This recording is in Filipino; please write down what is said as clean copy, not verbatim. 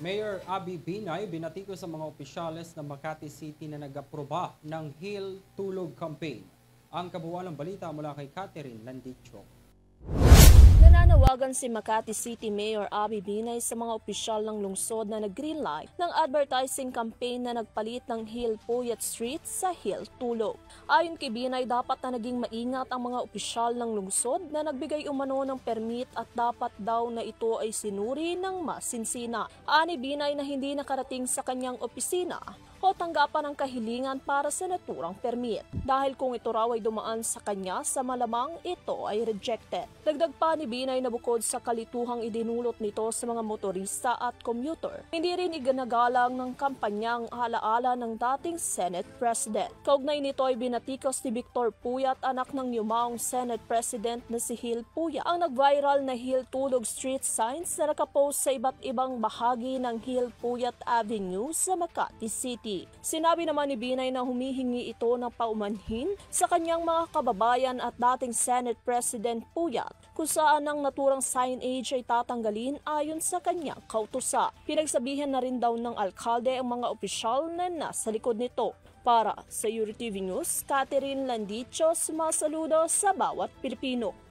Mayor Abby Binay binatiko sa mga opisyales ng Makati City na nag-aproba ng Heal Tulog Campaign. Ang kabuuan ng balita mula kay Catherine Landicho. Nananawagan si Makati City Mayor Abby Binay sa mga opisyal ng lungsod na nag-greenlight ng advertising campaign na nagpalit ng Heal Puyat Street sa Heal Tulog. Ayon kay Binay, dapat na naging maingat ang mga opisyal ng lungsod na nagbigay umano ng permit at dapat daw na ito ay sinuri ng masinsina. Ani Binay na hindi nakarating sa kanyang opisina o tanggapan ng kahilingan para sa naturang permit. Dahil kung ito raw ay dumaan sa kanya, sa malamang ito ay rejected. Dagdag pa ni Binay na bukod sa kalituhang idinulot nito sa mga motorista at commuter, hindi rin iginagalang ng kampanyang alaala ng dating Senate President. Kaugnay nito ay binatikos ni Victor Puyat, anak ng yumaong Senate President na si Heal Puyat, ang nag-viral na Heal Tulog Street signs na nakapost sa iba't ibang bahagi ng Heal Puyat Avenue sa Makati City. Sinabi naman ni Binay na humihingi ito ng paumanhin sa kanyang mga kababayan at dating Senate President Puyat kung saan ang naturang signage ay tatanggalin ayon sa kanyang kautusan. Pinagsabihan na rin daw ng alkalde ang mga opisyal na nasa likod nito. Para sa URTV News, Catherine Landicho, sumasaludo sa bawat Pilipino.